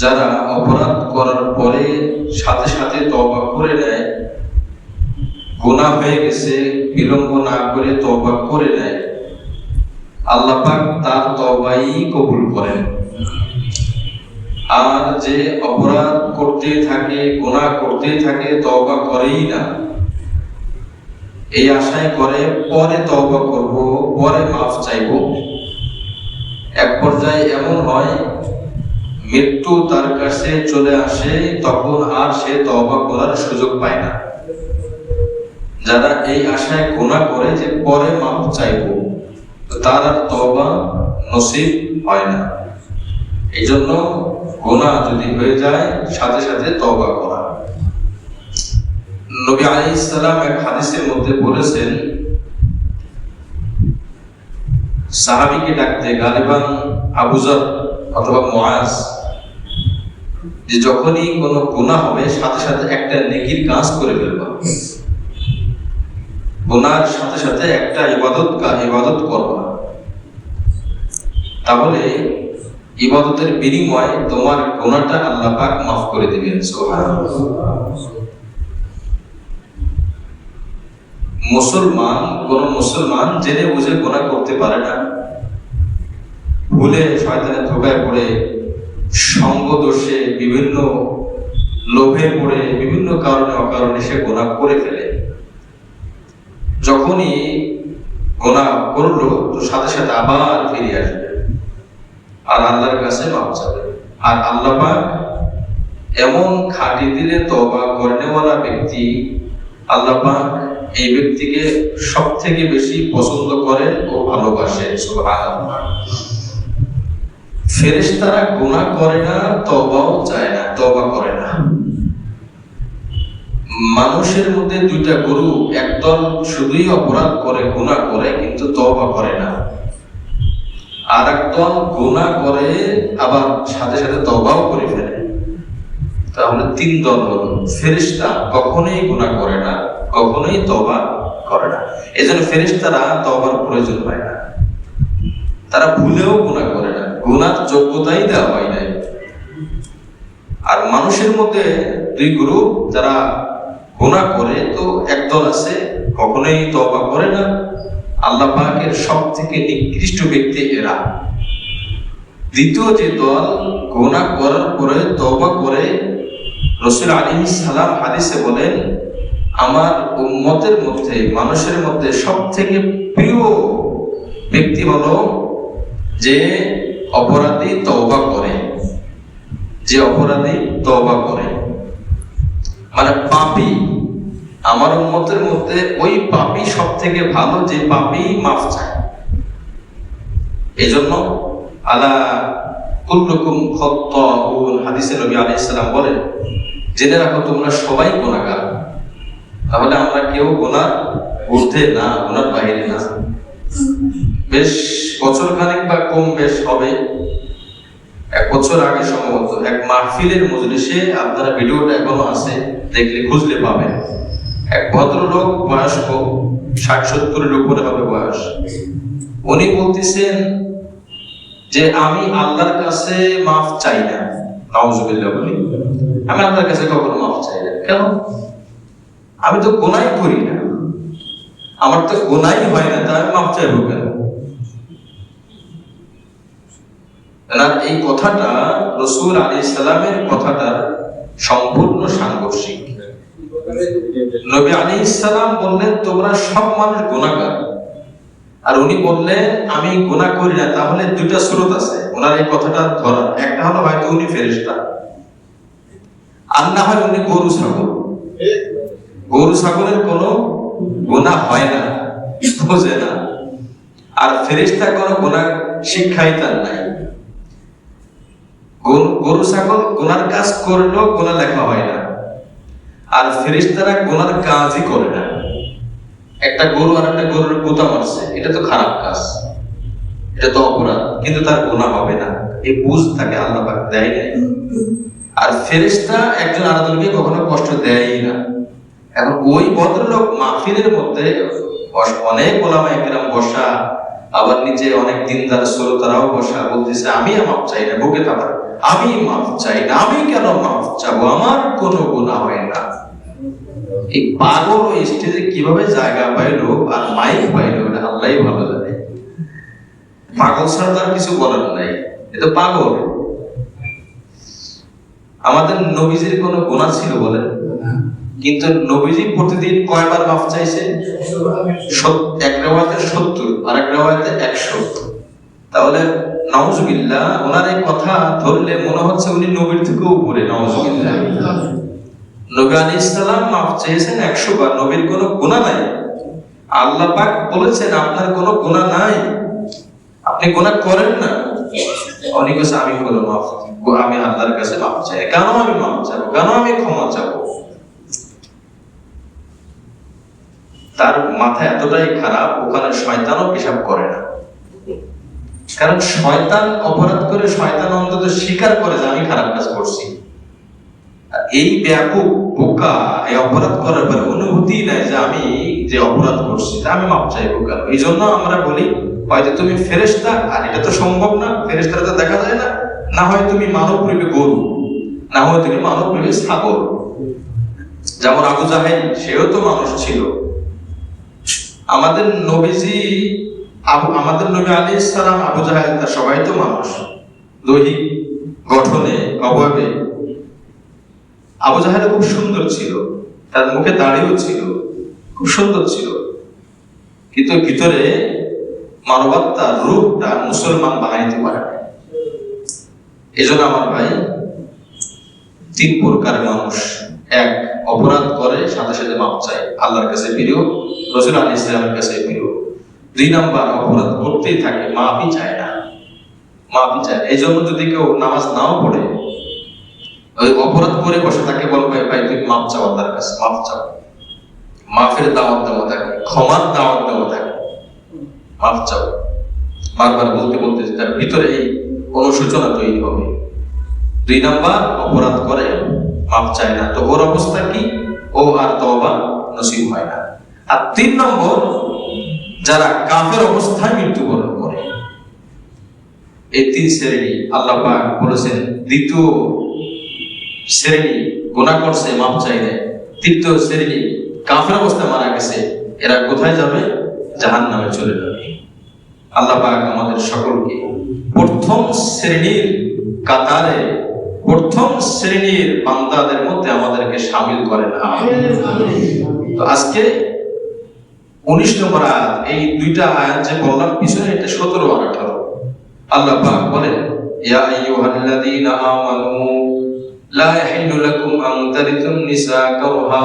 যারা অপরাধ করার পরে সাথে সাথে তওবা করে নেয়, গুনাহ হয়ে গেছে বিলম্ব না করে তওবা করে নেয়, আল্লাহ পাক তার তওবাই কবুল করেন। আর যে অপরাধ করতে থাকে, গুনাহ করতে থাকে, তওবা করেই না, এই আশায় করে পরে তওবা করব, পরে মাফ চাইব, এক পর্যায়ে এমন হয় মৃত্যু তার কাছে চলে আসে, তখন আর সে তওবা করার সুযোগ পায় না। যারা এই আশায় গুনাহ করে যে পরে মাফ চাইব, তার আর তওবা নসিব হয় না। এই জন্য গুনাহ যদি হয়ে যায় সাথে সাথে তওবা করা। নবী আলাইহিস সালাম এক হাদিসের মধ্যে বলেছেন, সাহাবীকে ডাকতে, গালিবান আবু যর অথবা মুআজ, যে যখনই কোনো গুনাহ হবে সাথে সাথে একটা নেকির কাজ করে ফেলবা, গুনাহর সাথে সাথে একটা ইবাদত করবা, তাহলে ইবাদতের বিনিময়ে তোমার গুনাহটা আল্লাহ পাক মাফ করে দিবেন। সুবহানাল্লাহ। কোন মুসলমান জেনে বুঝে গুনাহ করতে পারে না, ভুলে শয়তানের ধোঁকায় পড়ে, সঙ্গ দোষে, বিভিন্ন লোভে পড়ে, বিভিন্ন কারণে অকারণে সে গুনাহ করে ফেলে। যখনই গুনাহ করলো তো সাথে সাথে আবার ফিরে আসবে আর আল্লাহর কাছে মাফ চাবে। আর আল্লাহ পাক এমন খাঁটি দিলে তওবা করেনেওয়ালা ব্যক্তি, আল্লাহ পাক এই ব্যক্তিকে সব থেকে বেশি পছন্দ করেন ও ভালোবাসেন। সুবহানাল্লাহ। ফেরেশতারা গুনাহ করে না, তওবাও চায় না, তওবা করে না। মানুষের মধ্যে দুইটা গ্রুপ, একদল শুধুই অপরাধ করে, গুনাহ করে, কিন্তু তওবা করে না। আর একদল গুনাহ করে আবার সাথে সাথে তওবাও করে ফেলে। তাহলে তিন দল হল। ফেরেশতা কখনোই গুনাহ করে না, কখনোই তওবা করে না। এজন্য ফেরেশতারা তওবার প্রয়োজন হয় না, তারা ভুলেও গুনাহ করে না, গুনাহর যোগ্যতাই দেওয়া হয় নাই। আর মানুষের মধ্যে দুই গ্রুপ, যারা গুনাহ করে, তো একদল আছে কখনোই তওবা করে না। আল্লাহ পাকের সব থেকে নিকৃষ্ট ব্যক্তি এরা। দ্বিতীয় যে দল গুনাহ করার পরে তওবা করে, রাসূল আলাইহিস সালাম হাদিসে বলেন, আমার উম্মতের মধ্যে, মানুষের মধ্যে সব থেকে প্রিয় ব্যক্তি হলো যে অপরাধী তওবা করে, যে অপরাধী তওবা করে, মানে পাপী। আমার উম্মতের মধ্যে ওই পাপী সব থেকে ভালো, যে পাপী মাফ চায়। এই জন্য আলা কুল্লুকুম খাত্তাউন, হাদিসে নবী আলাইহিস সালাম বলেন, জেনে রাখো তোমরা সবাই গুনাহগার। তাহলে আমরা কেউ গুনাহর ঊর্ধ্বে না, গুনাহর বাইরে না। বেশ বছর খানেক বা কম বেশ হবে, এক বছর আগে সম্ভবত এক মাহফিলের মজলিসে, আপনারা ভিডিওটা এখনো আছে, দেখলে খুঁজলে পাবেন। এক ভদ্রলোক, বয়স্ক ৬০-৭০-এর উপরে হবে বয়স, উনি বলতেছেন যে আমি আল্লাহর কাছে মাফ চাই না। নাউজুবিল্লাহ বলি, আমি আল্লাহর কাছে কখনো মাফ চাই না। কেন? আমি তো গুনাহ করি না, আমার তো গুনাহ হয় না, তাই আমি মাফ চাইবো কেন? এই কথাটা রাসূল আলাইহিস সালামের কথাটার সম্পূর্ণ সাংঘর্ষিক। নবী আলাইহিস সালাম বললেন তোমরা সব মানুষ গুনাহগার, আর উনি বললেন আমি গুনাহ করি না। তাহলে দুইটা স্রোত আছে ওনার এই কথাটা ধরার। একটা হলো হয়তো উনি ফেরেশতা, আর না হয় উনি গরু ছাগল। গরু ছাগলের কোনো গুনাহ হয় না, বোঝে না। আর ফেরেশতা কোনো গুনাহ শিক্ষাই তার নাই। গরু ছাগল গুনার কাজ করলেও গুনাহ লেখা হয় না, আর ফেরেশতারা গুনার কাজই করে না। একটা গরু আর একটা গরুর গোতা মারছে, এটা তো খারাপ কাজ, এটা তো অপরাধ, কিন্তু তার গুনাহ হবে না। এই বুঝ তাকে আল্লাহ পাক দেয় নাই। আর ফেরেশতা একজন আরেকজনকে কখনো কষ্ট দেয়ই না। এখন ওই ভদ্রলোক মাহফিলের মধ্যে অনেক ওলামায়ে কেরাম বসা, আবার নিচে অনেক দিনদার শ্রোতারাও বসা, বলতেছে আমি মাফ চাই না, বুকে থাকা আমি মাফ চাই না, আমি কেন মাফ চাবো, আমার কোনো গুনাহ হয় না। এই পাগল ওই স্টেজে কিভাবে জায়গা পাইলো আর মাইক পাইলো এটা আল্লাহই ভালো জানে। পাগল ছাড়া তার কিছু বলার নাই, এটা পাগল। আমাদের নবীজির কোনো গুনাহ ছিল বলেন? কিন্তু নবীজি প্রতিদিন কয়বার মাফ চাইছেন? এক রিওয়ায়াতে 70 আর এক রিওয়ায়াতে 100। তাহলে নাউজুবিল্লাহ, ওনার এই কথা ধরলে মনে হচ্ছে উনি নবীর থেকেও উপরে। নাউজুবিল্লাহ, নবী আলাইহিস সালাম মাফ চেয়েছেন 100 বার, নবীর কোনো গুনাহ নাই। আল্লাহ পাক বলেছেন আপনার কোনো গুনাহ নাই, আপনি গুনাহ করেন না। উনি কইছে আমি কোনো মাফ, আমি আল্লাহর কাছে মাফ চাই। কেন আমি মাফ চাইবো, কেন আমি ক্ষমা চাইবো? তার মাথা এতটাই খারাপ, ওখানে শয়তানও পেশাব করে না। কারণ শয়তান অপরাধ করে, শয়তান অন্তত স্বীকার করে যে আমি খারাপ কাজ করছি। এই ব্যাপক বোকা এই অপরাধ করার পর অনুভূতি নাই যে আমি যে অপরাধ করছি আমি মাপ চাইবো কেন। এই জন্য আমরা বলি হয়তো তুমি ফেরেশতা, আর এটা তো সম্ভব না, ফেরেশতারা তো দেখা যায় না, না হয় তুমি মানব রূপে গরু, না হয় তুমি মানব রূপে ছাগল। যেমন আবু জাহেল, সেও তো মানুষ ছিল। আমাদের নবীজি, আমাদের নবী আলাইহিস সালাম, আবু জাহেল, তার সবাই তো মানুষ, দৈহিক গঠনে অবয়বে। আবু জাহেল খুব সুন্দর ছিল, তার মুখে দাড়িও ছিল, খুব সুন্দর ছিল, কিন্তু ভিতরে মানবতার রূপটা মুসলমান বানাইতে পারে না। এই জন্য আমার ভাই, 3 প্রকার মানুষ। এক, অপরাধ করে সাথে সাথে মাপ চায়, আল্লাহর কাছে প্রিয়, রাসূল আলাইহিস সালামের কাছে প্রিয়। 2 নাম্বার, অপরাধ করতেই থাকে, মাফই চায় না, মাফই চায়। এই জন্য যদি কেউ নামাজ নাও পড়ে, ওই অপরাধ করে বসে থাকে, বলবে ভাই তুমি মাফ চাও আল্লাহর কাছে, মাফ চাও। মাফের দাওয়াত দেওয়া থাকে, ক্ষমার দাওয়াত দেওয়া থাকে, মাফ চাও বারবার বলতে বলতে তার ভিতরে এই অনুশোচনা তৈরি হবে। 2 নাম্বার, অপরাধ করে মাফ চায় না, তো ওর অবস্থা কি? ও আর তওবা নসিব হয় না। আর 3 নম্বর, যারা কাফের অবস্থায় মৃত্যুবরণ করে। এই 3 শ্রেণী আল্লাহ পাক বলেছেন। দ্বিতীয় শ্রেণী গুনাহ করছে, মাফ চাই না। তৃতীয় শ্রেণী কাফের অবস্থায় মারা গেছে, এরা কোথায় যাবে? জাহান্নামে চলে যাবে। আল্লাহ পাক আমাদের সকলকে প্রথম শ্রেণীর কাতারে, প্রথম শ্রেণীর বান্দাদের মধ্যে আমাদেরকে শামিল করেন। তো আজকে 19 নম্বর আয়াত, এই 2টা আয়াত যে বললাম পিছনে, এটা 17 আর 18। আল্লাহ পাক বলেন, ইয়া আইয়ুহাল্লাযীনা আমানু লা ইয়াহিল্লু লাকুম আন তারিথুন নিসা কারহা।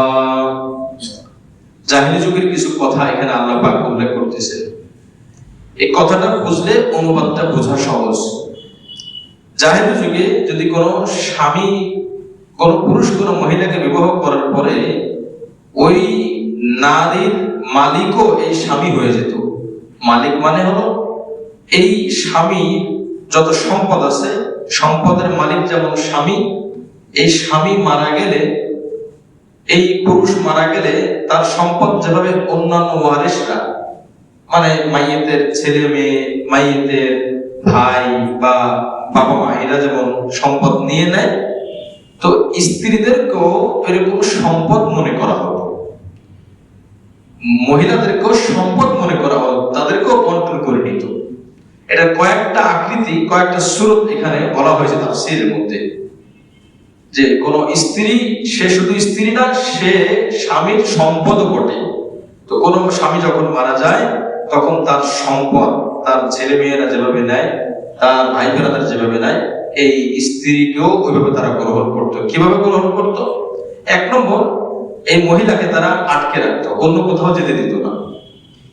জাহেলি যুগের কিছু কথা এখানে আল্লাহ পাক উল্লেখ করতেছেন। এই কথাটা বুঝলে অনুবাদটা বোঝা সহজ। জাহেলি যুগে যদি কোনো স্বামী, কোন পুরুষ কোন মহিলাকে বিবাহ করার পরে ওই নারীর মালিকও এই স্বামী হয়ে যেত। মালিক মানে হলো এই স্বামী, যত সম্পদ আছে সম্পদের মালিক যেমন স্বামী, এই স্বামী মারা গেলে, এই পুরুষ মারা গেলে তার সম্পদ যেভাবে অন্যান্য ওয়ারিসরা, মানে মাইয়েতের ছেলে মেয়ে, মাইয়েতের ভাই বা বাবা মা, এরা যেমন সম্পদ নিয়ে নেয়, তো স্ত্রীদেরকেও এরকম সম্পদ মনে করা হতো, মহিলাদেরকেও সম্পদ মনে করা হতো, তাদেরকেও কন্ট্রোল করে নিত। এটা কয়েকটা আকৃতি, কয়েকটা সূরত এখানে বলা হয়েছে তাফসীরের মধ্যে, যে কোন স্ত্রী, সে শুধু স্ত্রী না, সে স্বামীর সম্পদও বটে। তো কোন স্বামী যখন মারা যায়, তখন তার সম্পদ তার ছেলে মেয়েরা যেভাবে নেয়, তার ভাই বোনেরা যেভাবে নেয়, এই স্ত্রীকেও ওইভাবে তারা গ্রহণ করতো। কিভাবে গ্রহণ করতো? 1 নম্বর, এই মহিলাকে তারা আটকে রাখতো, অন্য কোথাও যেতে দিত না।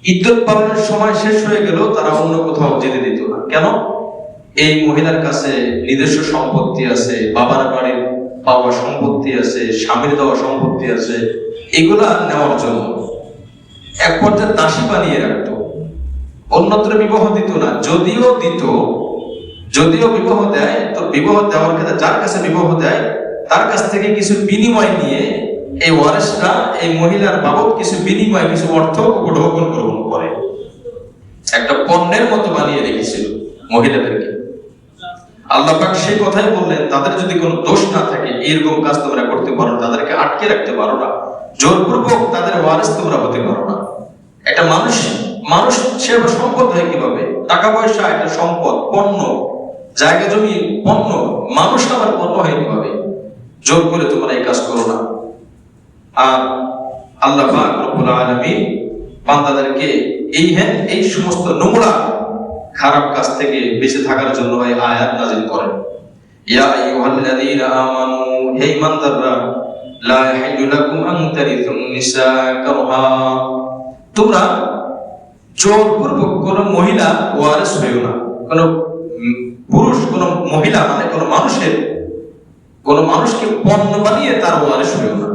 ইদ্যত পালনের সময় শেষ হয়ে গেল, তারা অন্য কোথাও যেতে দিত না। কেন? এই মহিলার কাছে নিজস্ব সম্পত্তি আছে, বাবার বাড়ির পাওয়া সম্পত্তি আছে, স্বামীর দেওয়া সম্পত্তি আছে, এগুলা নেওয়ার জন্য এক পর্যায়ে দাসী বানিয়ে রাখতো, অন্যত্র বিবাহ দিত না। যদিও দিত, যদিও বিবাহ দেয়, তো বিবাহ দেওয়ার ক্ষেত্রে যার কাছে বিবাহ দেয় তার কাছ থেকে কিছু বিনিময় নিয়ে এই ওয়ারিসরা এই মহিলার বাবদ কিছু বিনিময়, কিছু অর্থ উপঢৌকন গ্রহণ করে। একটা পণ্যের মতো বানিয়ে রেখেছিল মহিলাদেরকে। আল্লাহ পাক সেই কথাই বললেন, তাদের যদি কোনো দোষ না থাকে এরকম কাজ তোমরা করতে পারো, তাদেরকে আটকে রাখতে পারো না, জোরপূর্বক তাদের ওয়ারিস তোমরা হতে পারো না। একটা মানুষ সে সম্পদ হয় কিভাবে? টাকা পয়সা একটা সম্পদ, পণ্য, জায়গা জমি পণ্য, মানুষ আবার পণ্য হয় কিভাবে? জোর করে তোমরা এই কাজ করো না। আর আল্লাহ পাক রব্বুল আলামিন বান্দাদেরকে এই সমস্ত নোংরা খারাপ কাজ থেকে বেঁচে থাকার জন্য এই আয়াত নাযিল করেন। ইয়া আইয়ুহাল্লাযীনা আমানু, হে ঈমানদাররা, লা ইয়াহিল্লু লাকুম আন তারিথুন নিসা কারহা, তোমরা জোরপূর্বক কোন মহিলা ওয়ারিস হইও না। কোন পুরুষ, কোন মহিলা মানে কোন মানুষকে পণ্য বানিয়ে তার ওয়ারিস হইও না।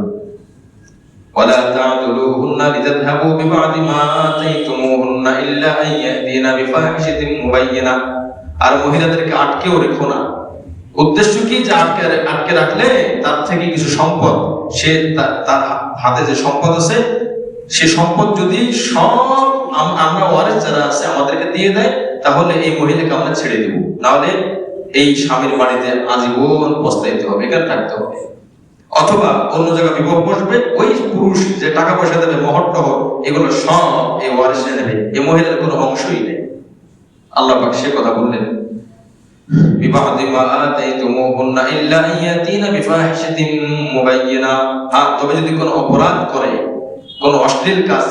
ওয়ালা তা'দুলুহুন্না লিতাযহাবু বিবা'দি মা আতাইতুমুহুন্না ইল্লা আন ইয়াতিনা বিফাহিশাতিন মুবায়্যিনা, আর মহিলাদেরকে আটকেও রেখো না। উদ্দেশ্য কি? যে আটকে রাখলে তার থেকে কিছু সম্পদ, সে তার হাতে যে সম্পদ আছে সে সম্পদ যদি সব আমরা ওয়ারিস যারা আছে আমাদেরকে দিয়ে দেয়, তাহলে এই মহিলাকে আমরা ছেড়ে দিব, নাহলে এই স্বামীর বাড়িতে আজীবন পস্তাইতে হবে, এখানে থাকতে হবে। অথবা অন্য জায়গায় বিবাহ বসবে, ওই পুরুষ যে টাকা পয়সা দেবে, মহর টহর, এগুলো সব এই ওয়ারিসে নেবে, এই মহিলার কোনো অংশই নেই। আল্লাহ পাক সে কথা বললেন, বিবাদি মা আতাইতুমুহুন্না ইল্লা আন ইয়াতিনা বিফাহিশাতিন মুবায়্যিনা, তবে যদি কোনো অপরাধ করে, কোন অশ্লীল কাজ,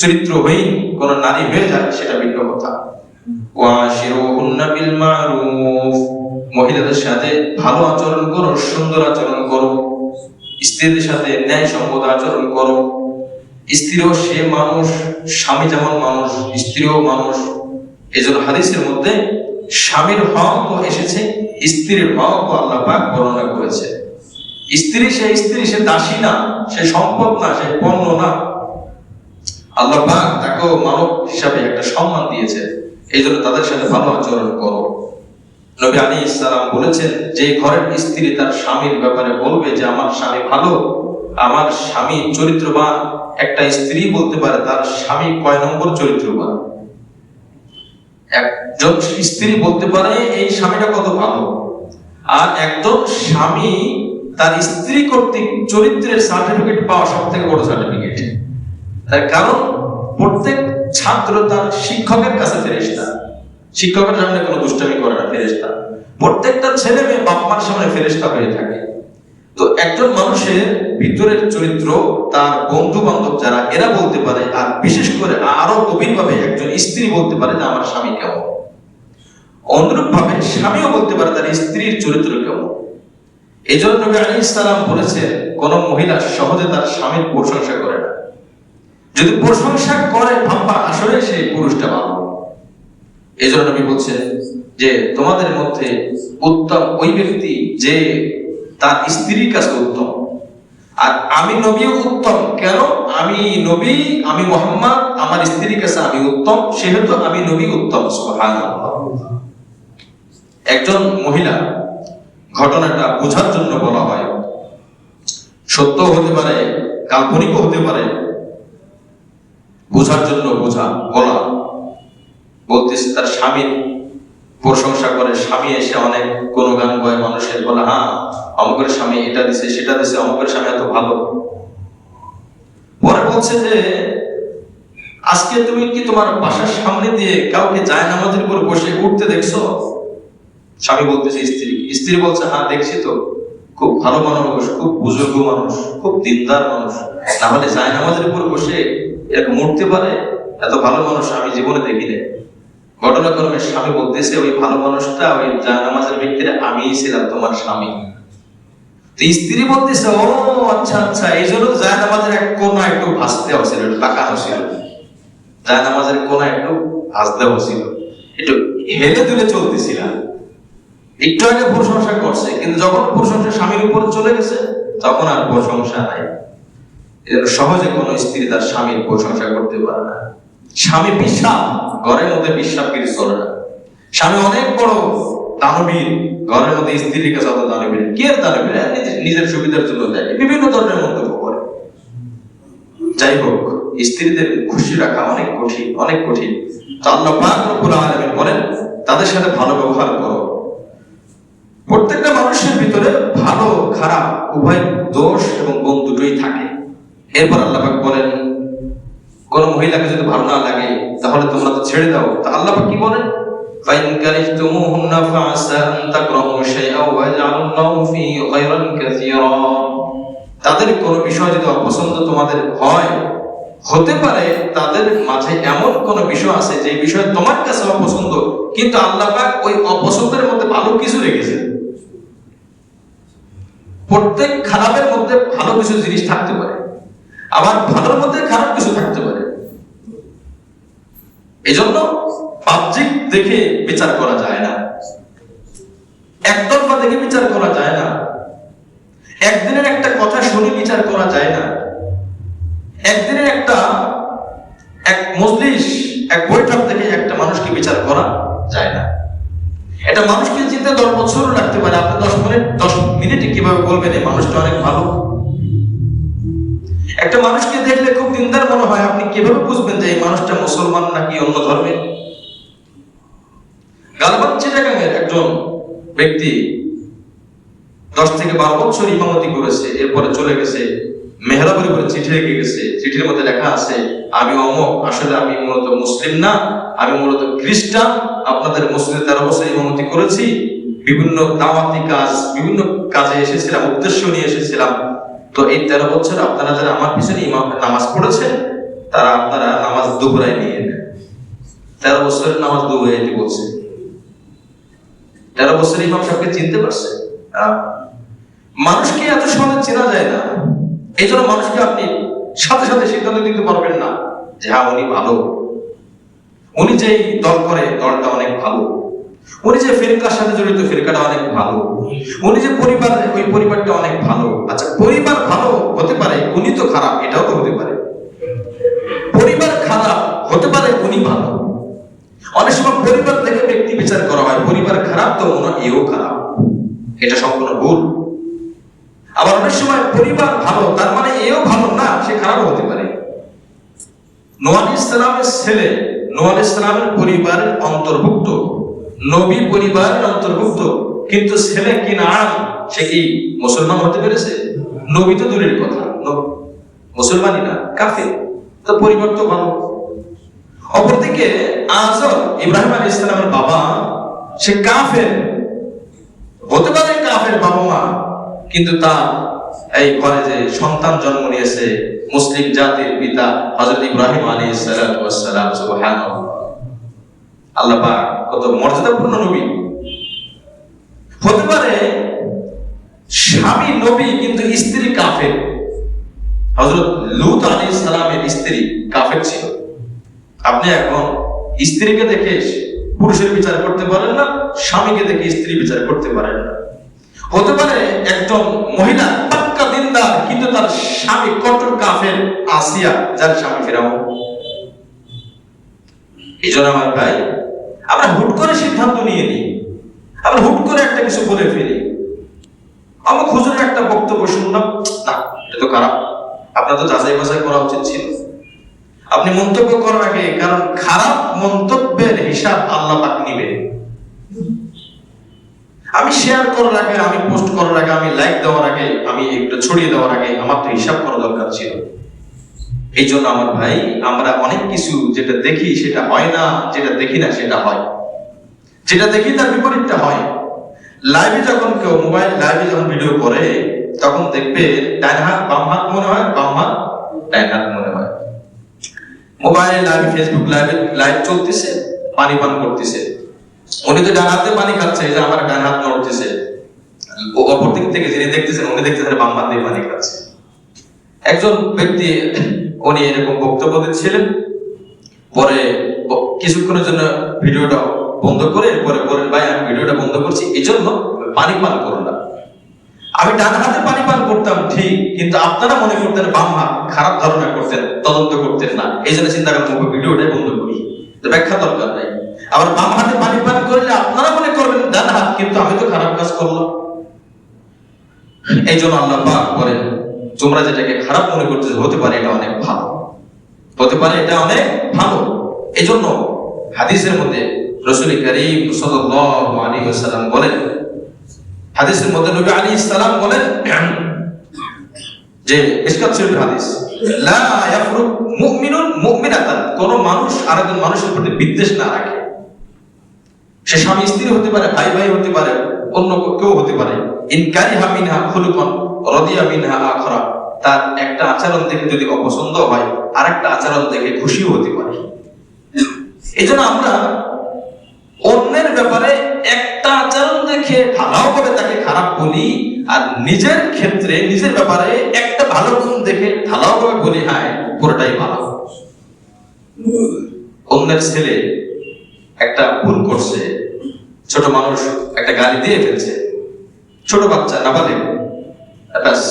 চরিত্রহীন কোন নারী হয়ে যায়, সেটা ভিন্ন কথা। ওয়াশিরুহুন্না বিল মা'রুফ, মহিলাদের সাথে ভালো আচরণ করো, সুন্দর আচরণ করো, স্ত্রীদের সাথে ন্যায়সঙ্গত আচরণ করো। স্ত্রীও সে মানুষ, স্বামী যেমন মানুষ, স্ত্রীও মানুষ। এজন্য হাদিসের মধ্যে স্বামীর হকও এসেছে, স্ত্রীর হকও আল্লাহ পাক বর্ণনা করেছে। স্ত্রী সে দাসী না, সে সম্পদ না, সে পণ্য না। আল্লাহ পাক তাকেও মানব হিসাবে একটা সম্মান দিয়েছে, এই জন্য তাদের সাথে ভালো আচরণ করো। নবী আলাইহিস সালাম বলেছেন, যে ঘরের স্ত্রী তার স্বামীর ব্যাপারে বলবে যে আমার স্বামী ভালো, আমার স্বামী চরিত্রবান, একটা স্ত্রী বলতে পারে তার স্বামী কয় নম্বর চরিত্রবান। একজন স্ত্রী বলতে পারে এই স্বামীটা কত ভালো, আর একজন স্বামী তার স্ত্রী কর্তৃক চরিত্রের সার্টিফিকেট পাওয়া সব থেকে বড় সার্টিফিকেট। তার কারণ প্রত্যেক ছাত্র তার শিক্ষকের কাছে ফেরেশতা, শিক্ষকের সামনে কোনো দুষ্টামি করে না ফেরেশতা। প্রত্যেকটা ছেলে মেয়ে বাপ মার সামনে ফেরেশতা হয়ে থাকে। তো একজন মানুষের ভিতরের চরিত্র, তার বন্ধু বান্ধব যারা, এরা বলতে পারে, আর বিশেষ করে আরো গভীর ভাবে একজন স্ত্রী বলতে পারে যে আমার স্বামী কেমন। অনুরূপ ভাবে স্বামীও বলতে পারে তার স্ত্রীর চরিত্র কেমন। এই জন্য নবী আলাইহিস সালাম বলেছেন, কোন মহিলা সহজে তার স্বামীর প্রশংসা করে না। যদি প্রশংসা করে ভাববা আসলে সেই পুরুষটা ভালো। এই জন্য নবী বলছেন যে তোমাদের মধ্যে উত্তম ওই ব্যক্তি যে তার স্ত্রীর কাছে উত্তম। আর আমি নবীও উত্তম। কেন? আমি নবী, আমি মুহাম্মদ, আমার স্ত্রীর কাছে আমি উত্তম, সেহেতু আমি নবী উত্তম। সুবহানাল্লাহ। একজন মহিলা, ঘটনাটা বোঝার জন্য বলা হয়, সত্য হতে পারে, কাল্পনিকও হতে পারে, বোঝার জন্য বলা। বলতেছে তার স্বামীর প্রশংসা করে, স্বামী এসে অনেক গুণগান গায় মানুষের, বলে হ্যাঁ অমুকের স্বামী এটা দিছে সেটা দিছে, অমুকের স্বামী এত ভালো। পরে বলছে যে আজকে তুমি কি তোমার বাসার সামনে দিয়ে কাউকে জায়নামাজের উপর বসে উঠতে দেখছো? স্বামী বলতেছে স্ত্রী বলছে হ্যাঁ দেখছি তো, খুব ভালো মানুষ, খুব বুজুর্গ মানুষ, খুব দিনদার মানুষ, না হলে জায়নামাজের উপর বসে এরকম উঠতে পারে? এত ভালো মানুষ আমি জীবনে দেখিনি। ঘটনাক্রমে স্বামী বলতেছে ওই ভালো মানুষটা, ওই জায়নামাজের ব্যক্তিরা আমিই ছিলাম তোমার স্বামী। তো স্ত্রী বলতেছে ও আচ্ছা আচ্ছা, এই জন্য জায়নামাজের এক কোনা একটু ভাসতে হচ্ছিল, একটু তাকানো ছিল, জায়নামাজের কোনা একটু ভাসতে হচ্ছিল, একটু হেলে দুলে চলতেছিল। একটু আগে প্রশংসা করছে, কিন্তু যখন প্রশংসা স্বামীর উপর চলে গেছে তখন আর প্রশংসা নাই। সহজে কোনো স্ত্রী তার স্বামীর প্রশংসা করতে পারে না। স্বামী বিশ্বাস, ঘরের মধ্যে বিশ্বাসগিরি চলে না। স্বামী অনেক বড় দানবীর, ঘরের মধ্যে স্ত্রীর কাছে অত দানবীর কি? আর দানবীর নিজের সুবিধার জন্য দেয়, বিভিন্ন ধরনের মন্তব্য করে। যাই হোক, স্ত্রীদের খুশি রাখা অনেক কঠিন, অনেক কঠিন। তো আল্লাহ পাক রব্বুল আলামিন বলেন তাদের সাথে ভালো ব্যবহার করো। প্রত্যেকটা মানুষের ভিতরে ভালো খারাপ উভয় দোষ এবং গুণ দুটোই থাকে। এরপর আল্লাহ পাক বলেন, কোন মহিলাকে যদি ভালো না লাগে তাহলে তোমরা তো ছেড়ে দাও। তা আল্লাহ পাক কি বলেন, ফাইন কারিহতুমুহুন্না ফাআসা আন তাকরাহু শাইআন ওয়া ইয়াজআলুল্লাহু ফীহি খায়রান কাসীরা। তাদের কোন বিষয় যদি অপছন্দ তোমাদের হয়, হতে পারে তাদের মাঝে এমন কোন বিষয় আছে যে বিষয় তোমার কাছে অপছন্দ, কিন্তু আল্লাহ পাক ওই অপছন্দের মধ্যে ভালো কিছু রেখেছেন। প্রত্যেক খারাপের মধ্যে ভালো কিছু জিনিস থাকতে পারে, আবার ভালোর মধ্যে খারাপ কিছু থাকতে পারে। এজন্য বাহ্যিক দেখে বিচার করা যায় না, একতরফা দেখে বিচার করা যায় না, একদিনের একটা কথা শুনে বিচার করা যায় না, একদিনের এক মজলিস এক বৈঠক থেকে একটা মানুষকে বিচার করা যায় না। এটা মানুষকে চিন্তা 10 বছরও লাগতে পারে। আপনি 10 মিনিটে কিভাবে বলবেন এই মানুষটা অনেক ভালো? একটা মানুষকে দেখলে খুব দিনদার মনে হয়, আপনি কিভাবে বুঝবেন যে এই মানুষটা মুসলমান নাকি অন্য ধর্মের? গালবান চিটাগাংয়ের একজন ব্যক্তি 10 থেকে 12 বছর ইমামতি করেছে, এরপরে চলে গেছে মেহরাবের উপরে চিঠি রেখে গেছে। চিঠির মধ্যে লেখা আছে, আমি অমুক, আসলে আমি মূলত মুসলিম না, আমি মূলত খ্রিস্টান। আপনাদের মসজিদে 13 বছর ইমামতি করেছি, বিভিন্ন দাওয়াতি কাজ, বিভিন্ন কাজে এসেছিলাম, উদ্দেশ্য নিয়ে এসেছিলাম। তো এই 13 বছর আপনারা যারা আমার পিছনে নামাজ পড়েছেন, তারা আপনারা নামাজ দুপুরায় নিয়ে নেন। 13 বছরের নামাজ দুপুরাইতে বলছে। 13 বছর ইমাম সাহেবকে চিনতে পারছে? মানুষকে এত সহজে চেনা যায় না। এই জন্য মানুষকে আপনি সাথে সাথে সিদ্ধান্ত দিতে পারবেন না যে হ্যাঁ উনি ভালো, উনি যে দল করে দলটা অনেক ভালো, উনি যে ফিরকার সাথে জড়িত ফিরকাটা অনেক ভালো, উনি যে পরিবার ওই পরিবারটা অনেক ভালো। আচ্ছা, পরিবার ভালো হতে পারে, উনি তো খারাপ, এটাও তো হতে পারে। পরিবার খারাপ হতে পারে, উনি ভালো। অনেক সময় পরিবার থেকে ব্যক্তি বিচার করা হয়, পরিবার খারাপ তো মনে হয় এও খারাপ, এটা সম্পূর্ণ ভুল। আবার অনেক সময় পরিবার ভালো তার মানে এও ভালো না, সে খারাপ হতে পারে। নূহ আলাইহিস সালামের ছেলে নূহ আলাইহিস সালামের পরিবারের অন্তর্ভুক্ত, নবী পরিবারের অন্তর্ভুক্ত, কিন্তু ছেলে কিনান সে কি মুসলমান হতে পেরেছে? নবী তো দূরের কথা, মুসলমানই না, কাফের। তো পরিবার তো ভালো। অপরদিকে আজর, ইব্রাহিম আলাইহিস সালামের বাবা, সে কাফের হতে পারে, কাফের বাবা মা, কিন্তু তার এই ঘরে যে সন্তান জন্ম নিয়েছে, মুসলিম জাতির পিতা হযরত ইব্রাহিম আলাইহিস সালাম, সুবহানাল্লাহ। আল্লাহ পাক কত মর্যাদাপূর্ণ নবী। হতে পারে স্বামী নবী কিন্তু স্ত্রী কাফের। হযরত লূত আলাইহিস সালামের স্ত্রী কাফের ছিল। আপনি এখন স্ত্রীকে দেখে পুরুষের বিচার করতে পারেন না, স্বামীকে দেখে স্ত্রী বিচার করতে পারেন না। হতে পারে একজন মহিলা পাক্কা দিনদার, কিন্তু তার স্বামী কঠোর কাফের, আসিয়া, যার স্বামী ফিরাউন। এই জন্য আমার ভাই, আমরা হুট করে সিদ্ধান্ত নিয়ে নিই, আমরা হুট করে একটা কিছু বলে ফেলি। আমার হুজুরের একটা বক্তব্য শুনলাম, না এটা তো খারাপ, আপনার তো যাচাই বাছাই করা উচিত ছিল। আপনি মন্তব্য করার আগে, কারণ খারাপ মন্তব্যের হিসাব আল্লাহ পাক নেবেন। আমি শেয়ার করার আগে, আমি পোস্ট করার আগে, আমি লাইক দেওয়ার আগে, আমি একটু ছড়িয়ে দেওয়ার আগে আমার তো হিসাব করা দরকার ছিল। এই জন্য আমার ভাই, আমরা অনেক কিছু যেটা দেখি সেটা হয় না, যেটা দেখি না সেটা হয়, যেটা দেখি তার বিপরীতটা হয়। লাইভে যখন কেউ মোবাইল লাইভে যখন ভিডিও করে, তখন দেখবে ডান হাত বাম হাত মনে হয়, বাম হাত ডান হাত মনে হয়। মোবাইল লাইভ, ফেসবুক লাইভে লাইভ চলতেছে, পানি পান করতেছে, উনি তো ডান হাতে পানি খাচ্ছে, এই যে আমার ডান হাত নড়তেছে। অপর দিক থেকে যিনি দেখতেছেন, উনি দেখতেছেন বাম হাত দিয়ে পানি খাচ্ছে। একজন ব্যক্তি উনি এরকম বক্তব্য দিচ্ছিলেন, পরে কিছুক্ষণের জন্য ভিডিওটা বন্ধ করে পরে বলেন, ভাই আমি ভিডিওটা বন্ধ করছি, এই জন্য পানি পান করলাম। আমি ডান হাতে পানি পান করতাম ঠিক, কিন্তু আপনারা মনে করতেন বাম হাত, খারাপ ধারণা করতেন, তদন্ত করতেন না, এই জন্য চিন্তা করতেন ভিডিওটাই বন্ধ করি, ব্যাখ্যা দরকার নাই। আবার বাম হাতে পানি পান করলে আপনারা মনে করবেন ডান হাত, কিন্তু আমি তো খারাপ কাজ করলাম। এই জন্য আল্লাহ পাক বলেন, তোমরা যেটাকে খারাপ মনে করতেছো, হতে পারে এটা অনেক ভালো, হতে পারে এটা অনেক ভালো। এই জন্য হাদিসের মধ্যে রাসূল কারীম সাল্লাল্লাহু আলাইহি ওয়াসাল্লাম বলেন, হাদিসের মধ্যে নবী আলাইহিস সালাম বলেন যে মিশকাত শরীফের হাদিস, লা ইয়াফরুক মুমিনুন মুমিনাতান, কোন মানুষ আরেকজন মানুষের প্রতি বিদ্বেষ না রাখে। সে স্বামী স্ত্রী হতে পারে, ভাই ভাই হতে পারে, অন্য কেউ হতে পারে। ইন কারিহা মিনহা খুলুকান রাদিয়া মিনহা আখরা, তার একটা আচরণ দেখে যদি অপছন্দ হয় আরেকটা আচরণ দেখে খুশিও হতে পারে। এইজন্য আমরা অন্যের ব্যাপারে একটা আচরণ দেখে ঢালাও করে তাকে খারাপ বলি, আর নিজের ক্ষেত্রে নিজের ব্যাপারে একটা ভালো গুণ দেখে ঢালাও করে বলি হ্যাঁ পুরোটাই ভালো। অন্যের ছেলে একটা ভুল করছে, ছোট মানুষ একটা গালি দিয়ে ফেলছে, ছোট বাচ্চা নাবালিগ, ব্যাস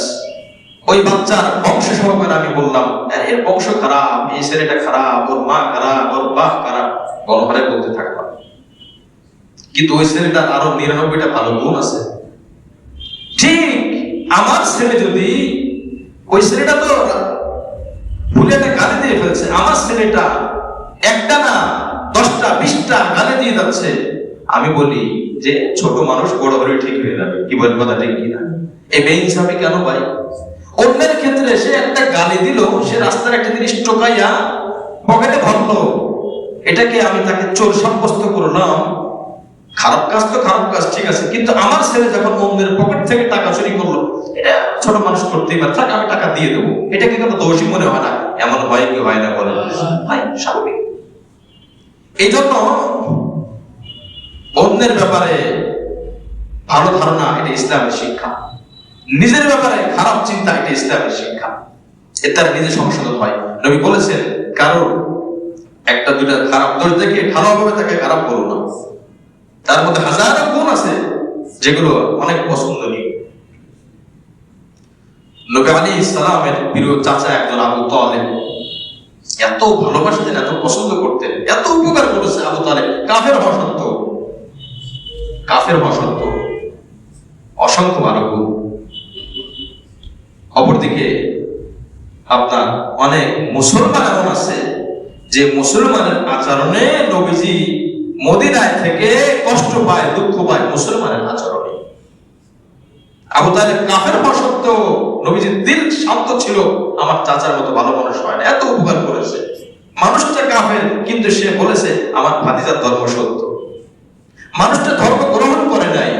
ওই বাচ্চার বংশ সহকারে আমি বললাম এর বংশ খারাপ, এই ছেলেটা খারাপ, ওর মা খারাপ, ওর বাপ খারাপ, গণহারে বলতে থাকলাম। কিন্তু ওই ছেলেটার আরো 99টা ভালো গুণ আছে। ঠিক আমার ছেলে যদি, ওই ছেলেটা তো ভুলে একটা গালি দিয়ে ফেলছে, আমার ছেলেটা একটা না 10টা 20টা গালি দিয়ে যাচ্ছে, আমি বলি যে ছোট মানুষ বড় হলে ঠিক হয়ে যাবে। কি বল কথা ঠিক কিনা? এই বেইনসাফি কেন ভাই? অন্যের ক্ষেত্রে সে একটা গালি দিল, সে রাস্তার একটা জিনিস টোকাইয়া পকেটে ভরলো, এটাকে আমি তাকে চোর সাব্যস্ত করলাম। খারাপ কাজ তো খারাপ কাজ, ঠিক আছে, কিন্তু আমার ছেলে যখন অন্যের পকেট থেকে টাকা চুরি করলো, এটা ছোট মানুষ করতেই পারে, তাকে আমি টাকা দিয়ে দেবো, এটাকে কোনো দোষী মনে হয় না? এমন হয় কি হয় না বলে? ভাই স্বাভাবিক। এই জন্য অন্যের ব্যাপারে ভালো ধারণা এটা ইসলামের শিক্ষা, নিজের ব্যাপারে খারাপ চিন্তা এটা ইসলামের শিক্ষা, এর দ্বারা নিজে সংশোধন হয়। নবী বলেছেন কারো একটা দুইটা খারাপ দোষ দেখে ভালোভাবে তাকে খারাপ করো না, তার মধ্যে হাজারো গুণ আছে যেগুলো অনেক পছন্দনীয়। নবী আলাইহিস সালামের প্রিয় চাচা একজন আবু তালেব, এত ভালোবাসতেন, এত পছন্দ করতেন, এত উপকার করেছে আবু তালেব, কাফের হওয়া সত্ত্বেও, কাফের হওয়া সত্ত্বেও অসংখ্য ভালো গুণ। অপরদিকে আপনার অনেক মুসলমান এমন আছে যে মুসলমানের আচরণে নবীজি মদিনায় থেকে কষ্ট পায়, দুঃখ পায় মুসলমানের আচরণে। আবু তালেব কাফের হওয়া সত্ত্বেও নবীজির দিল শান্ত ছিল, আমার চাচার মতো ভালো মানুষ হয় না, এত উপকার করেছে। মানুষটা কাফের, কিন্তু সে বলেছে আমার ভাতিজার ধর্ম সত্য। মানুষটা ধর্ম গ্রহণ করে নাই,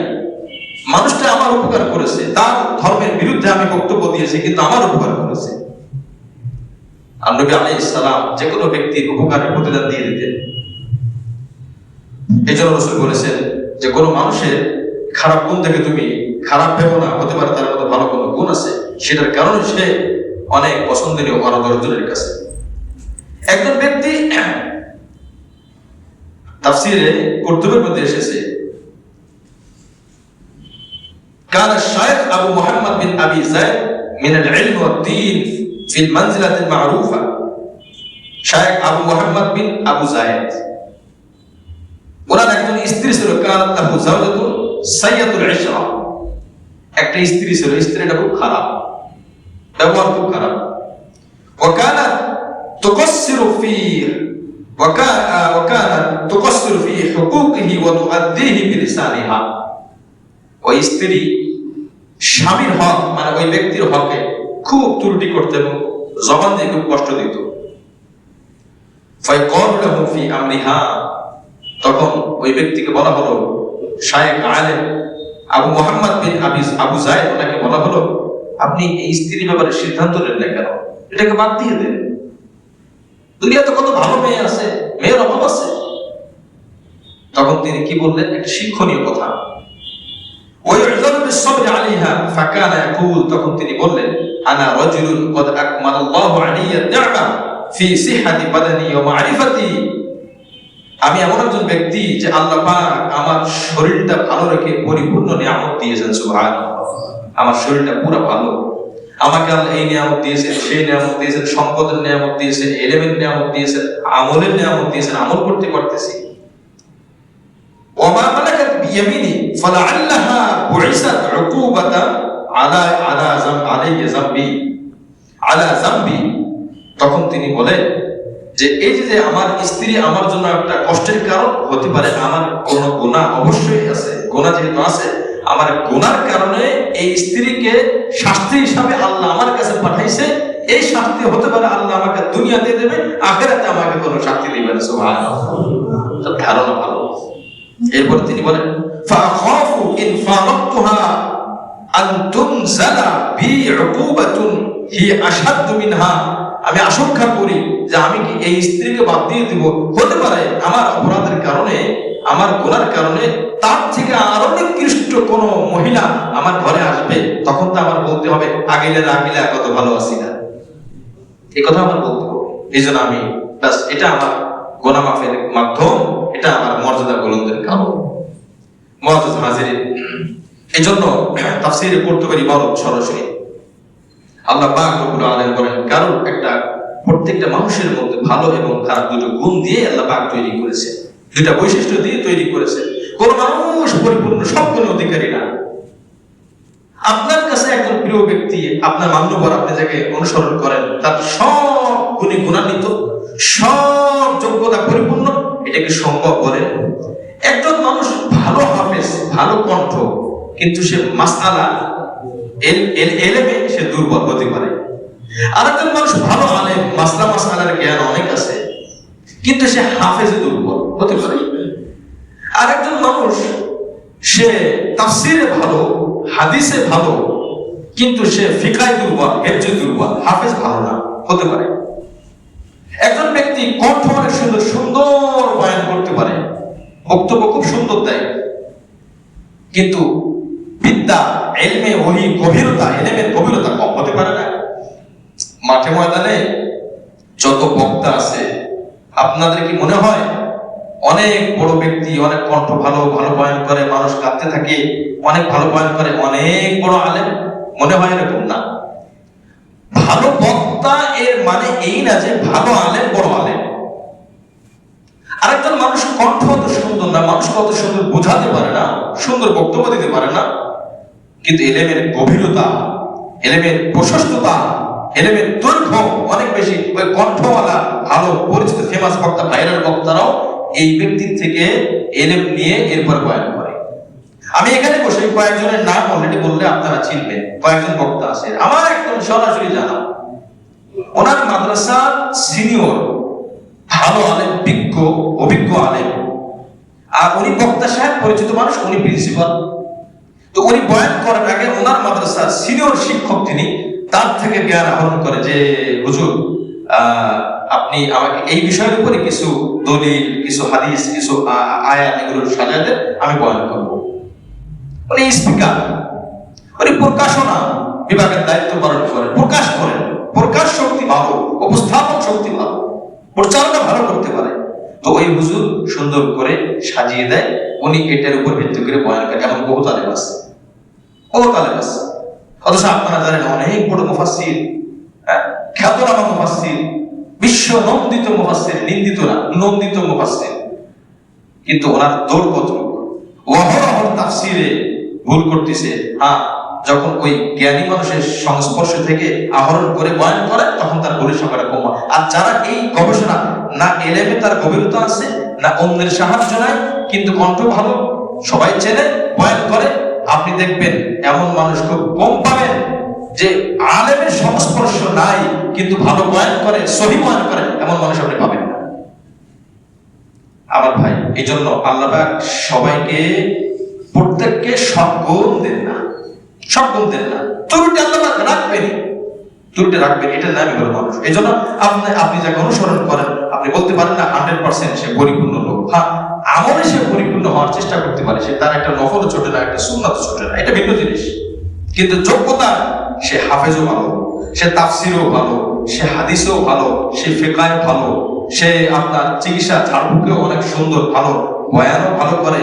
মানুষটা আমার উপকার করেছে, তার ধর্মের বিরুদ্ধে আমি বক্তব্য দিয়েছি, কিন্তু আমার উপকার করেছে। আর নবী আলাইহিস সালাম যে কোনো ব্যক্তির উপকারের প্রতিদান দিয়ে দিতেন। এই জন্য রাসূল বলেছেন যে কোনো মানুষের খারাপ গুণ থেকে তুমি খারাপ ভেবো না, হতে পারে তার মধ্যে ভালো কোনো গুণ আছে, সেটার কারণে সে অনেক পছন্দনীয় আরো 10 জনের কাছে। একজন ব্যক্তি তাফসীরে কুরতুবীর মধ্যে এসেছে, كان الشيخ أبو محمد بن أبي زيد من العلم والدين في المنزلة المعروفة। شيخ أبو محمد بن أبو زيد ওনার একজন স্ত্রী ছিল, কানাত লাহু যাওজাতুন সাইয়্যাতুল ইশরা, একটা স্ত্রী ছিল, স্ত্রীটা খুব খারাপ, ব্যবহার খুব খারাপ। وكانت تقصر في حقوقه وتؤديه بلسانها। ওই স্ত্রী স্বামীর হক মানে ওই ব্যক্তির হকে খুব ত্রুটি করতে এবং জবান দিয়ে খুব কষ্ট দিত। ফায়কাল লাহু ফি আমরিহা, তখন ওই ব্যক্তিকে বলা হলো, শায়েখ আলেম আবু মুহাম্মদ বিন আবু যায়েদ, ওনাকে বলা হলো আপনি এই স্ত্রীর ব্যাপারে সিদ্ধান্ত নেন না কেন, এটাকে বাদ দিয়ে দেন, দুনিয়াতে কত ভালো মেয়ে আছে, মেয়ের অভাব আছে। তখন তিনি কি বললেন, একটা শিক্ষণীয় কথা, তখন তিনি বললেন আনা রাজুলুন ক্বাদ আকমালাল্লাহু আলাইয়া নি'মা ফি সিহহাতি বাদানি ওয়া মা'রিফাতি, আমি এমন একজন ব্যক্তি যে আল্লাহ পাক আমার শরীরটা ভালো রেখে পরিপূর্ণ নিয়ামত দিয়েছেন। সুবহানাল্লাহ, আমার শরীরটা পুরো ভালো, আমাকে আল্লাহ এই নিয়ামত দিয়েছেন, সেই নিয়ামত দিয়েছেন, সম্পদের নিয়ামত দিয়েছেন, ইলমের নিয়ামত দিয়েছেন, আমলের নিয়ামত দিয়েছেন, আমল করতে পারতেছি। ওমা মালাকাত বিয়ামিনি ফালাআল্লাহা বুইসাত উকুবাতান আলা যামবি। তখন তিনি বলেন যে এই যে আমার স্ত্রী আমার জন্য একটা কষ্টের কারণ হতে পারে, আমার কোনো গুনাহ অবশ্যই আছে, গুনাহ যেহেতু আছে আমার গুনার কারণে এই স্ত্রীকে শাস্তি হিসাবে আল্লাহ আমার কাছে পাঠাইছে, এই শাস্তি হতে পারে আল্লাহ আমাকে দুনিয়াতে দেবে, আখিরাতে আমাকে কোনো শাস্তি দিবে না। সুবহানাল্লাহ, ধারণা ভালো। এরপর তিনি বলেন ফাখাফু ইন ফারাতুহা আন তুনজালা বি উকুবাতুন হি আশাদ্দু মিনহা, আমি আশঙ্কা করি যে আমি কি এই স্ত্রীকে বাদ দিয়ে দিব, হতে পারে আমার অপরাধের কারণে, আমার গুনার কারণে তার থেকে আরো নিকৃষ্ট কোন মহিলা আমার ঘরে আসবে, তখন তো আমার বলতে হবে আগিলে কত ভালো আছি না, এই কথা আমার বলতে হবে। এই জন্য আমি ব্যাস, এটা আমার গুনাহ মাফের মাধ্যম, এটা আমার মর্যাদা বুলন্দের কারণ। মুআজ্জাজ হাজিরিন, এই জন্য তাফসীরে কুরতুবী ইবারত সরাসরি আল্লাহ পাক রব্বুল আলামিন বলেন, কারণ একটা প্রত্যেকটা মানুষের মধ্যে ভালো এবং খারাপ দুটো গুণ দিয়ে আল্লাহ পাক তৈরি করেছে, দুটা বৈশিষ্ট্য দিয়ে তৈরি করেছে। কোন মানুষ পরিপূর্ণ সব গুণের অধিকারী না। আপনার কাছে একজন প্রিয় ব্যক্তি, আপনার মান্যবর, আপনি যাকে অনুসরণ করেন, তার সব গুণে গুণান্বিত, সব যোগ্যতা পরিপূর্ণ, এটা কি সম্ভব বলেন? একজন মানুষ ভালো হাফেজ, ভালো কণ্ঠ, কিন্তু সে মাসআলা এলেমে সে দুর্বল হতে পারে। আরেকজন মানুষ ভালো আলেম, মাসআলার জ্ঞান অনেক আছে, কিন্তু সে হাফেজে দুর্বল হতে পারে। আরেকজন মানুষ সে তাফসীরে ভালো, হাদিসে ভালো, কিন্তু সে ফিকহে দুর্বল, হেফজে দুর্বল, হাফেজ ভালো না হতে পারে। একজন ব্যক্তি কণ্ঠ অনেক সুন্দর সুন্দর বয়ান করতে পারে, বক্তব্য খুব সুন্দর দেয়, কিন্তু বিদ্যা, ইলমে ওহী গভীরতা, ইলমের গভীরতা কম হতে পারে না। মাঠে ময়দানে যত বক্তা আছে, আপনাদের কি মনে হয় অনেক বড় ব্যক্তি, অনেক কণ্ঠ ভালো, ভালো বয়ান করে, মানুষ কাঁদতে থাকে, অনেক ভালো বয়ান করে, অনেক বড় আলেম? মনে হয় এরকম না। ভালো বক্তা এর মানে এই না যে ভালো আলেম বড় আলেম। আরেকজন মানুষ কণ্ঠ অত সুন্দর না, মানুষ কত সুন্দর বোঝাতে পারে না, সুন্দর বক্তব্য দিতে পারে না, কিন্তু ইলমের গভীরতা, ইলমের প্রশস্ততা, ইলমের দৈর্ঘ্য অনেক বেশি। ওই কণ্ঠওয়ালা ভালো পরিচিত ফেমাস বক্তা, ভাইরাল বক্তারাও এই ব্যক্তির থেকে ইলম নিয়ে এরপর বয়ান করে। আমি এখানে বসে কয়েকজনের নাম অলরেডি বললে আপনারা চিনবেন, কয়েকজন বক্তা আছে আমার একদম সরাসরি জানা, ওনার মাদ্রাসার সিনিয়র ভালো আলেম, বিজ্ঞ অভিজ্ঞ আলেম, আর উনি বক্তা সাহেব, পরিচিত মানুষ, উনি প্রিন্সিপাল। তো উনি বয়ান করার আগে ওনার মাদ্রাসার সিনিয়র শিক্ষক তিনি তার থেকে জ্ঞান আহরণ করে যে হুজুর আপনি আমাকে এই বিষয়ের উপরে কিছু দলিল, কিছু হাদিস, কিছু আয়াত এগুলো সাজায় দেন, আমি বয়ান করবো। উনি স্পিকার, উনি প্রকাশনা বিভাগের দায়িত্ব পালন করেন, প্রকাশ করেন, প্রকাশ শক্তি ভালো, উপস্থাপন শক্তি ভালো, প্রচারণা ভালো করতে পারে। তো ওই হুজুর সুন্দর করে সাজিয়ে দেয়, উনি এটার উপর ভিত্তি করে বয়ান করে। এমন বহু তালেব আছে, বহু তালেব আছে। অথচ আপনারা জানেন অনেক বড় মুফাসসির, খ্যাতনামা মুফাসসির, বিশ্ব নন্দিত মুফাসসির, নিন্দিত না, নন্দিত মুফাসসির, কিন্তু ওনার দৌড় কত, অহরহ তাফসীরে ভুল করতেছে। যখন ওই জ্ঞানী মানুষের সংস্পর্শ থেকে আহরণ করে বয়ান করে, তখন তার ভুলের সংখ্যাটা কম। আর যারা এই গবেষণা, না এলেমে তার গভীরতা আছে, না অন্যের সাহায্য নাই, কিন্তু কণ্ঠ ভালো, সবাই চেনে, বয়ান করে, আপনি দেখবেন এমন মানুষ খুব কম পাবেন যে আলেমের সংস্পর্শ নাই কিন্তু ভালো বয়ান করে, সহিহ বয়ান করে, এমন মানুষ আপনি পাবেন না। আমার ভাই, এই জন্য আল্লাহ পাক সবাইকে, প্রত্যেককে সব গুণ দেন না, সব গুণ দেন না, ত্রুটি আল্লাহ পাক রাখবেন, ত্রুটি রাখবেন, এটা নামই হলো মানুষ। এই জন্য আপনি যাকে অনুসরণ করেন, আপনি বলতে পারেন না 100% সে পরিপূর্ণ লোক। আমলে সে পরিপূর্ণ হওয়ার চেষ্টা করতে পারে, সে তার একটা নফল ছোটে না, একটা সুন্নাত ছোটে না, এটা ভিন্ন জিনিস। কিন্তু যোগ্যতা, সে হাফেজও ভালো, সে তাফসিরও ভালো, সে হাদিসও ভালো, সে ফিকহে ভালো, সে আপনার চিকিৎসা ঝাড়ফুঁকেও অনেক সুন্দর, ভালো বয়ানও ভালো করে।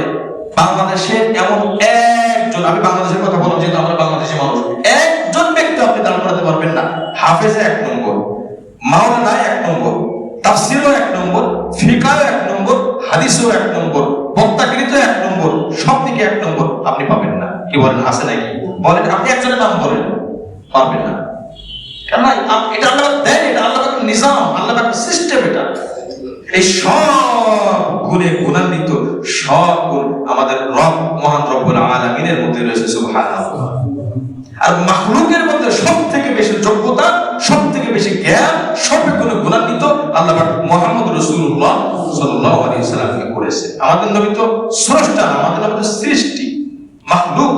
বাংলাদেশে এমন একজন, আমি বাংলাদেশের কথা বললাম যেহেতু আমরা বাংলাদেশি মানুষ, একজন ব্যক্তি আপনি দাঁড় করাতে পারবেন না, হাফেজে 1 নম্বর, মাওলানা 1 নম্বর, তাফসীরও 1 নম্বর, ফিকহে 1 নম্বর, হাদিসও 1 নম্বর, বক্তাগিরিতেও 1 নম্বর, সব দিকে 1 নম্বর আপনি পাবেন না। কি বলেন, আছে নাকি? বলেন, আপনি একজনের নাম বলেন, পারবেন না। কারণ এটা আল্লাহ দেন, এটা আল্লাহ পাকের নিজাম, আল্লাহ পাকের সিস্টেম। এটা এই সব গুণে গুণান্বিত সব গুণ আমাদের রব মহান রব্বুল আলামিনের মধ্যে রয়েছে সুবহানাল্লাহ। আর মাখলুকের মধ্যে সব থেকে বেশি যোগ্যতা, সব থেকে বেশি জ্ঞান, সব গুণে গুণান্বিত আল্লাহ পাক মুহাম্মদ রাসূলুল্লাহ সাল্লাল্লাহু আলাইহি ওয়াসাল্লামকে করেছে। আমাদের নবী তো স্রষ্টা, আমাদের নবী তো সৃষ্টি, মাখলুক।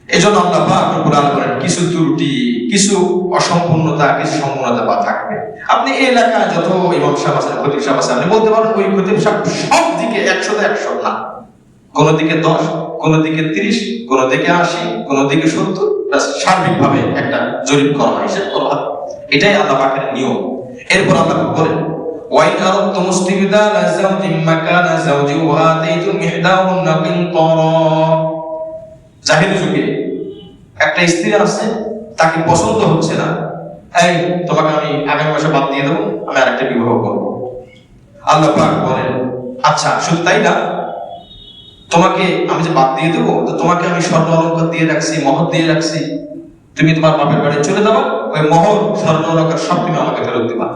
এজন্য আল্লাহ পাক রব্বুল আলামিন কিছু ত্রুটি, কিছু অসম্পূর্ণতা, কিছু সম্পূর্ণতা বা থাকবে। আপনি এই এলাকায় যত ইমাম সাহেব আছেন, খতিব সাহেব আছেন, আপনি বলতে পারেন ওই খতিব সাহেব সব দিকে 100 100 না, কোন দিকে 10, কোন দিকে 30, কোন দিকে 80, কোন দিকে 70, সার্বিকভাবে একটা জরিপ করা হয়, হিসাব করা হয়। এটাই আল্লাহ পাকের নিয়ম। এরপর আল্লাহ বলেন ওয়াইন আরাদতুম ইস্তিবদালা যাওজিন মাকানা যাওজি ওয়া আতাইতুম ইহদাহুন্না কিনতারা। জাহিলি যুগে একটা স্ত্রী আছে, তাকে পছন্দ হচ্ছে না, এই তোমাকে আমি আগামী মাসে বাদ দিয়ে দেবো, আমি আরেকটা বিবাহ করব। আল্লাহ পাক বলেন আচ্ছা শুধু তাই না, তোমাকে আমি যে বাদ দিয়ে দেবো, তো তোমাকে আমি স্বর্ণ অলংকার দিয়ে রাখছি, মোহর দিয়ে রাখছি, তুমি তোমার বাপের বাড়ি চলে যাবা, ওই মোহর স্বর্ণ অলংকার সব তুমি আমাকে ফেরত দিবা,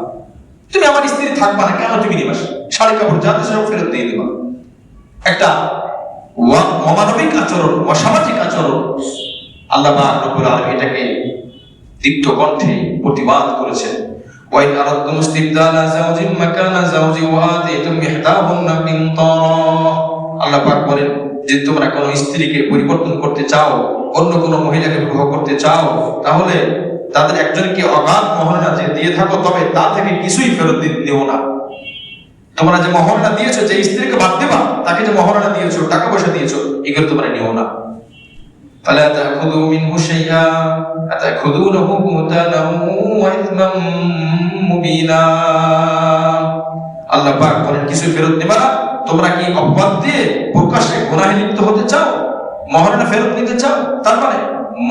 তুমি আমার স্ত্রী থাকবা না, কেন তুমি নিবাস, শাড়ি কাপড় যাতে সব ফেরত দিয়ে দিবা। একটা অমানবিক আচরণ, অসামাজিক আচরণ। আল্লাহ পাক রব্বুল আলামিন এটাকে দীপ্ত কণ্ঠে প্রতিবাদ করেছেন। ওয়াইন আরাদতুম ইস্তিবদালা যাওজিন মাকানা যাওজি ওয়া আতাইতুম ইহদাহুন্না কিনতারা। আল্লাহ পাক বলেন যে তোমরা কোন স্ত্রীকে পরিবর্তন করতে চাও, অন্য কোন মহিলাকে বিবাহ করতে চাও, তাহলে তাদের একজনকে অগাধ মহারণা যে দিয়ে থাকো, তবে তা থেকে কিছুই ফেরত দিও না। তোমরা যে মহারণা দিয়েছো, যে স্ত্রীকে বাদ দেবা, তাকে যে মহারণা দিয়েছো, টাকা পয়সা দিয়েছো, এগুলো তোমরা নিও না। ফালা তাখুযু মিনহু শাইআ আতাখুযুনাহু বুহতানান ওয়া ইসমান মুবিনা। আল্লাহ পাক বলেন কিছু ফেরত নেবা না। তোমরা কি অপবাদ দিয়ে প্রকাশ্যে গুনাহে লিপ্ত হতে চাও, মহারণা ফেরত নিতে চাও? তার মানে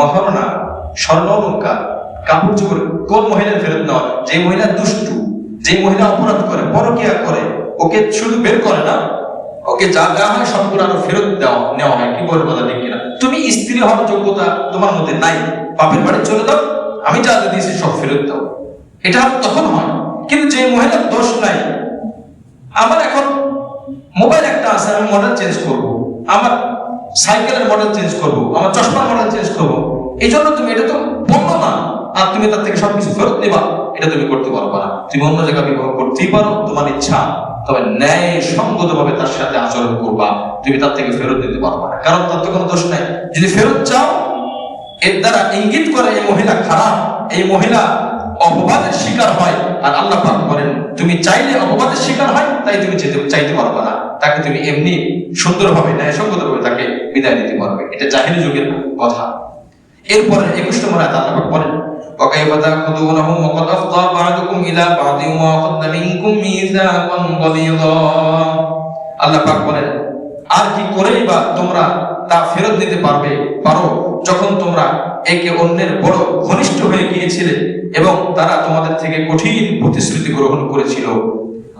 মহারণা, স্বর্ণ অলংকার, কাপড় চোপড় কোন মহিলার ফেরত নেওয়া? যে মহিলা দুষ্টু, যে মহিলা অপরাধ করে, পরকিয়া করে, ওকে শুধু বের করে না, ওকে যা দেওয়া হয় সবগুলো আরো ফেরত নেওয়া হয়। কি বলে কথা ঠিক কিনা? তুমি স্ত্রী হওয়ার যোগ্যতা তোমার মধ্যে নাই, বাপের বাড়ি চলে দাও, আমি যা দিয়েছি সব ফেরত দাও, এটা তখন হয়। কিন্তু যে মহিলার দোষ নাই, আমার এখন মোবাইল একটা আছে, আমি মডেল চেঞ্জ করব, আমার সাইকেলের মডেল চেঞ্জ করব, আমার চশমার মডেল চেঞ্জ করব, এই জন্য তুমি এটা তো বললো না, আর তুমি তার থেকে সবকিছু ফেরত নেবা, এটা তুমি করতে পারবে না। তুমি অন্য জায়গায় বিবাহ করতেই পারো, তোমার ইচ্ছা, তবে ন্যায় সঙ্গত ভাবে তার সাথে আচরণ করবা, তুমি তার থেকে ফেরত দিতে পারবে না, কারণ তার তো কোনো দোষ নাই। যদি ফেরত চাও, এর দ্বারা ইঙ্গিত করে এই মহিলা খারাপ, এই মহিলা অপবাদের শিকার হয়। আর আল্লাহ পাক বলেন তুমি চাইলে অপবাদের শিকার হয়, তাই তুমি চাইতে পারবে না, তাকে তুমি এমনি সুন্দরভাবে ন্যায়সঙ্গতভাবে তাকে বিদায় দিতে পারবে। এটা জাহিলি যুগের কথা। এরপরে 21 নম্বর আয়াত আল্লাহ পাক বলেন وكيف تأخذونه وقد أفضى بعضكم إلى بعض وأخذن منكم ميثاقا غليظا। আল্লাহ পাক বলেন আর কি করেই বা তোমরা তা ফেরত দিতে পারো যখন তোমরা একে অন্যের বড় ঘনিষ্ঠ হয়ে গিয়েছিলে এবং তারা তোমাদের থেকে কঠিন প্রতিশ্রুতি গ্রহণ করেছিল।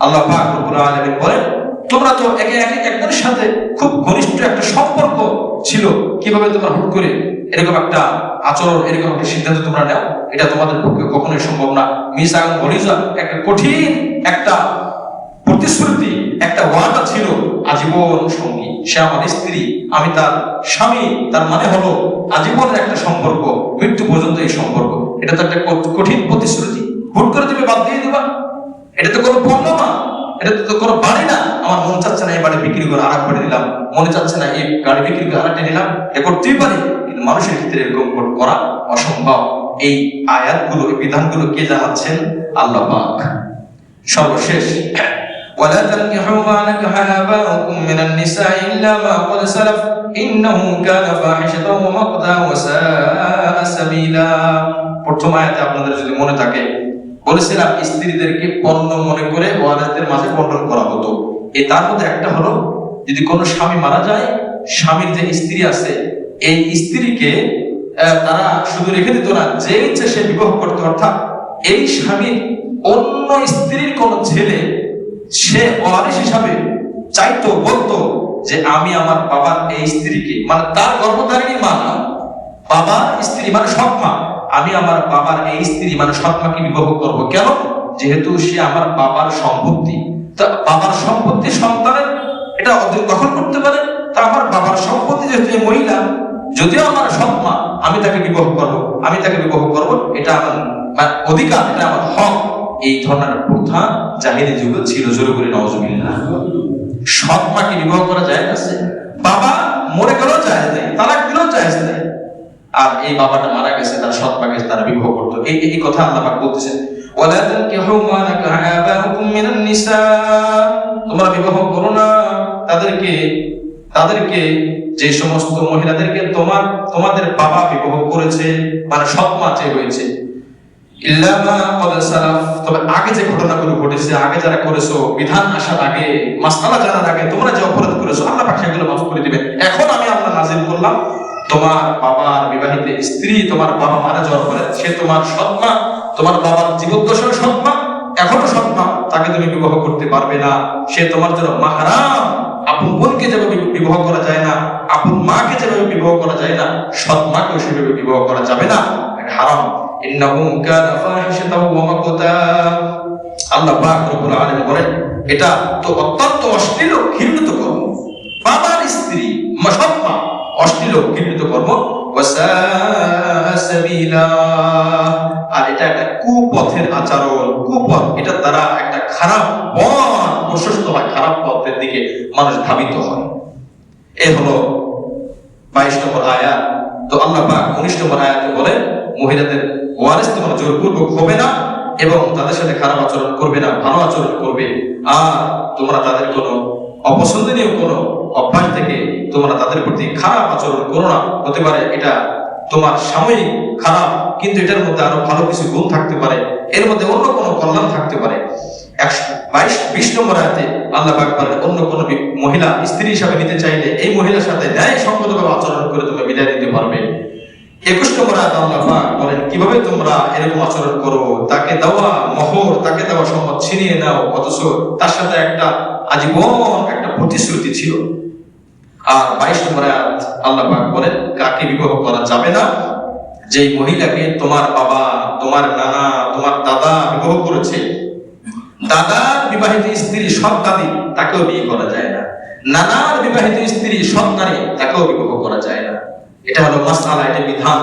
আল্লাহ পাক রব্বুল আলামিন বলেন তোমরা তো একে একজনের সাথে খুব ঘনিষ্ঠ একটা সম্পর্ক ছিল, কিভাবে তোমরা হুট করে এরকম একটা আচরণ, এরকম একটা সিদ্ধান্ত তোমরা নাও, এটা তোমাদের পক্ষে কখনোই সম্ভব না। মিসাক গলিজা, একটা কঠিন একটা প্রতিশ্রুতি, একটা ওয়াদা ছিল, আজীবন সঙ্গী, সে আমার স্ত্রী, আমি তার স্বামী, তার মানে হলো আজীবনের একটা সম্পর্ক, মৃত্যু পর্যন্ত এই সম্পর্ক। এটা তো একটা কঠিন প্রতিশ্রুতি, হুট করে তুমি বাদ দিয়ে দিবা, এটা তো কোনো পণ্য না, এটা তো কোনো বাড়ি না। আমার মন চাচ্ছে না এই বাড়ি বিক্রি করে আরেক বাড়ি নিলাম, মনে চাচ্ছে না এই গাড়ি বিক্রি করে আরেকটা নিলাম, এ করতেই পারি, কিন্তু মানুষের ক্ষেত্রে এরকম করা অসম্ভব। এই আয়াতগুলো, এই বিধানগুলো কে জানাচ্ছেন? আল্লাহ পাক। সর্বশেষ ولا تنكحوا ما نكح آباؤكم من النساء إلا ما قد سلف إنه كان فاحشة ومقتا وساء سبيلا। প্রথম আয়াতে আপনাদের যদি মনে থাকে বলেছিলাম স্ত্রীদেরকে পণ্য মনে করে ওয়ারিসদের মাঝে বন্টন করা হতো। তার মধ্যে একটা হলো যদি কোনো স্বামী মারা যায়, স্বামীর যে স্ত্রী আছে এই স্ত্রীকে তারা শুধু রেখে দিত না, যে ইচ্ছে সে বিবাহ করতো। অর্থাৎ এই স্বামীর অন্য স্ত্রীর কোন ছেলে সে ওয়ারিস হিসাবে চাইতো, বলতো যে আমি আমার বাবার এই স্ত্রীকে, মানে তার গর্ভধারিণী মা না, বাবার স্ত্রী মানে সৎ মা, আমি আমার বাবার এই স্ত্রী মানে সৎ মাকে বিবাহ করবো। কেন? যেহেতু সে আমার বাবার সম্পত্তি, তা বাবার সম্পত্তি সন্তানের এটা দখল করতে পারে, তা আমার বাবার সম্পত্তি যেহেতু এই মহিলা, যদিও আমার সৎ মা, আমি তাকে বিবাহ করব, এটা আমার অধিকার, এটা আমার হক। এই ধরনের প্রথা জাহিলি যুগে ছিল। জোরে করে নাউজুবিল্লাহ। সৎ মাকে বিবাহ করা যায় না, বাবা মরে গেলেও জায়েজ নেই, তালাক দিলেও জায়েজ নেই। আর এই বাবাটা মারা গেছে, তার সৎ মাকে তারা বিবাহ করতো। এই কথা আল্লাহ পাক বলতেছেন, ওয়ালা তানকিহু মা নাকাহা আবাউকুম মিনান নিসা, তোমরা বিবাহ করো না তাদেরকে যে সমস্ত মহিলাদেরকে তোমাদের বাবা বিবাহ করেছে, মানে সৎ মা যে হয়েছে, ইল্লা মা ক্বাদ সালাফ, তবে আগে যে ঘটনাগুলো ঘটেছে, আগে যারা করেছো, বিধান আসার আগে, মাসআলা জানার আগে তোমরা যে অপরাধ করেছো, আল্লাহ পাক সেগুলো মাফ করে দিবেন। এখন আমি আল্লাহ নাযিল করলাম, তোমার বাবার বিবাহিত স্ত্রী তোমার বাবা মারা যাওয়ার পরে সে তোমার সৎ মা, তোমার বাবার জীবদ্দশায় সৎ মা, এখনো সৎ মা, তাকে তুমি বিবাহ করতে পারবে না। সে তোমার জন্য মাহরাম। আপন বোনকে যেভাবে বিবাহ করা যায় না, আপন মাকে যেভাবে বিবাহ করা যায় না, সৎ মাকেও সেভাবে বিবাহ করা যাবে না, হারাম। ইন্নাহু কানা ফাহিশাতাও ওয়া মাকতা, আল্লাহ পাক রব্বুল আলামিন বলেন এটা তো অত্যন্ত অশ্লীল ও ঘৃণিত কর্ম। বাবার স্ত্রী সৎ মা অশ্লীল ও ঘৃণিত কর্ম, আর এটা একটা কুপথের আচরণ, কুপথ, এটা দ্বারা একটা খারাপ পথ প্রশস্ত হয়, খারাপ পথের দিকে মানুষ ধাবিত হয়। এ হলো 22 নম্বর আয়াত। তো আল্লাহ পাক 19 নম্বর আয়াতে বলেন মহিলাদের ওয়ারিস তোমরা জোরপূর্বক হবে না এবং তাদের সাথে খারাপ আচরণ করবে না, ভালো আচরণ করবে। আর তোমরা তাদের কোনো অপছন্দনীয় কোনো অভ্যাস থেকে তোমরা তাদের প্রতি খারাপ আচরণ করো না। হতে পারে এটা তোমার সাময়িক খারাপ, কিন্তু এটার মধ্যে আরো ভালো কিছু গুণ থাকতে পারে, এর মধ্যে অন্য কোনো কল্যাণ থাকতে পারে। 20 নম্বর আয়াতে আল্লাহ পাক বলেন অন্য কোনো মহিলা স্ত্রী হিসাবে নিতে চাইলে এই মহিলার সাথে ন্যায়সঙ্গতভাবে আচরণ করে তুমি বিদায় দিতে পারবে। 21 নম্বর আয়াতে আল্লাহ পাক বলেন কিভাবে তোমরা এরকম আচরণ করো, তাকে দেওয়া মোহর, তাকে দেওয়া সম্পদ ছিনিয়ে নাও, অথচ তার সাথে একটা আজীবন একটা প্রতিশ্রুতি ছিল। আর 22 নম্বর আয়াত আল্লাহ পাক বলেন কাকে বিবাহ করা যাবে না, যেই মহিলাকে তোমার বাবা, তোমার নানা, তোমার দাদা বিবাহ করেছে। দাদার বিবাহিত স্ত্রী সৎ দাদি, তাকেও বিয়ে করা যায় না। নানার বিবাহিত স্ত্রী সৎ নারী, তাকেও বিবাহ করা যায় না। এটা হলো মাসআলা, এটা বিধান।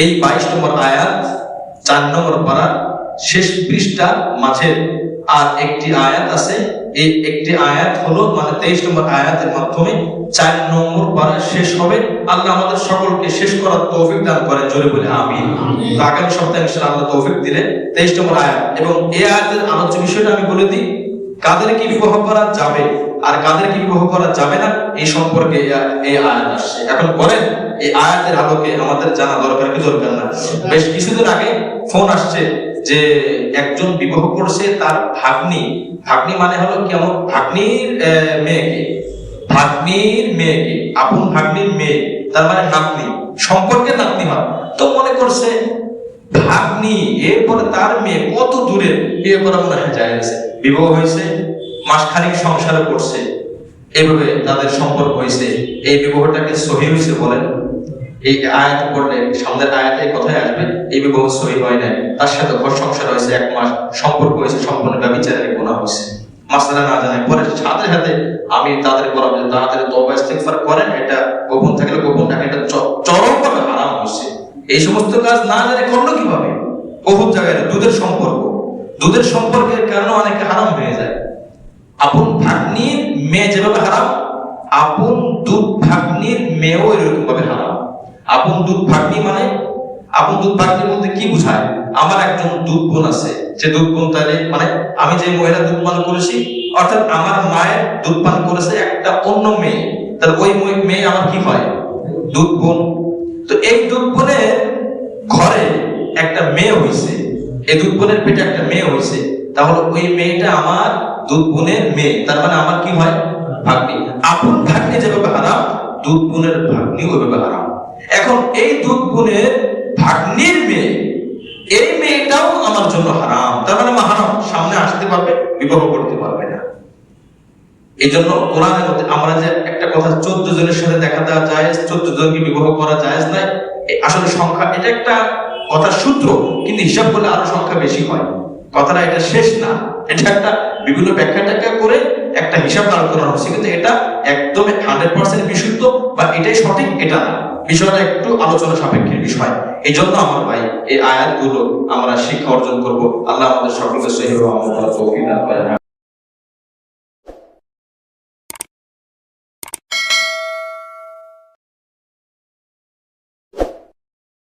এই 22 নম্বর আয়াত 4 নম্বর পারার শেষ পৃষ্ঠা মাঝে আর একটি আয়াত আছে, এই একটি আয়াত হলো মানে 23 নম্বর আয়াতের মাধ্যমে 4 নম্বর পারা শেষ হবে। আল্লাহ আমাদের সকলকে শেষ করার তৌফিক দান করেন, জোরে বলে আমিন। তো আগামী সপ্তাহে ইনশাআল্লাহ আল্লাহ তৌফিক দিলে 23 নম্বর আয়াত এবং এই আয়াতের আলোচ্য বিষয়টা আমি বলে দিই, কাদের কি বিবাহ করা যাবে আর কাদের কি বিবাহ করা যাবে না এই সম্পর্কে এই আয়াত আসছে। এখন বলেন এই আয়াতের আলোকে আমাদের জানা দরকার কি দরকার না? বেশ কিছুদিন আগে ফোন আসছে যে একজন বিবাহ করছে তার ভাগ্নি মানে হলো কেমন, ভাগ্নির মেয়েকে, আপন ভাগ্নির মেয়ে, তার মানে নাতনি, সম্পর্কের নাতনি হয়। তো মনে করছে ভাগ্নি এরপরে তার মেয়ে কত দূরে, বিয়ে করা মনে হয় যায় গেছে, বিবাহ হয়েছে, মাসখানেক সংসারে করছে, এভাবে তাদের সম্পর্ক হয়েছে। এই বিবাহটাকে সহিহ হয়েছে বলেন? এই আয়াত পড়লে সামনের আয়াতে কথাই আসবে এই বিবাহ সহিহ হয় না, তার সাথে ঘর সংসার হয়েছে, 1 মাস সম্পর্ক হয়েছে, সম্পূর্ণ ব্যভিচারের গুনাহ হয়েছে। মাসআলা না জানায় পরে সাথে সাথে আমি তাদের বলবো যে তাড়াতাড়ি তওবা ইস্তিগফার করেন, এটা গোপন থাকলে গোপন রাখেন, এটা চরমভাবে হারাম হচ্ছে। এই সমস্ত কাজ না জানে করলো কিভাবে? বহুত জায়গায় দুধের সম্পর্কের কারণে অনেকে হারাম হয়ে যায়। আপন ভাগ্নির মেয়ে যেভাবে হারাম, আপন দুধ ভাগ্নির মেয়েও এরকম ভাবে হারাম। আপন দুধ ভাগ্নি মানে, আপন দুধ ভাগ্নির মধ্যে কি বোঝায়? আমার একজন দুধ বোন আছে, সে দুধ বোন তাহলে মানে আমি যে মহিলা দুধ পান করেছি, অর্থাৎ আমার মায়ের দুধ পান করেছে একটা অন্য মেয়ে, তাহলে ওই মেয়ে আমার কি হয়? দুধ বোন। তো এই দুধ বোনের ঘরে একটা মেয়ে হয়েছে, এই দুধ বোনের পেটে একটা মেয়ে হয়েছে, তাহলে ওই মেয়েটা আমার দুধ বোনের মেয়ে, তার মানে আমার কি হয়? ভাগ্নি। আপন ভাগ্নি যেভাবে হারাম, দুধ বোনের ভাগ্নি ওইভাবে হারাম। এখন এই দুধ বোনের ভাগ্নির মেয়ে, এই মেয়েটাও আমার জন্য হারাম, তার মানে মাহারাম, সামনে আসতে পারবে, বিবাহ করতে পারবে না। এই জন্য কোরআনের মধ্যে আমরা যে একটা কথা 14 জনের সাথে দেখা দেওয়া যায়, 14 জনকে বিবাহ করা যায় নাই, আসলে সংখ্যা এটা একটা কথার সূত্র, কিন্তু হিসাব করলে আরো সংখ্যা বেশি হয়। কথাটা এটা শেষ না, এটা একটা বিভিন্ন ব্যাখ্যা ট্যাখ্যা করে একটা হিসাব দাঁড় করানো হচ্ছে, কিন্তু এটা একদম 100% বিশুদ্ধ বা এটাই সঠিক এটা না, বিষয়টা একটু আলোচনা সাপেক্ষের বিষয়। এই জন্য আমার ভাই এই আয়াতগুলো আমরা শিক্ষা অর্জন করব। আল্লাহ আমাদের সকলকে সহিহ আমল করার তৌফিক দান করেন।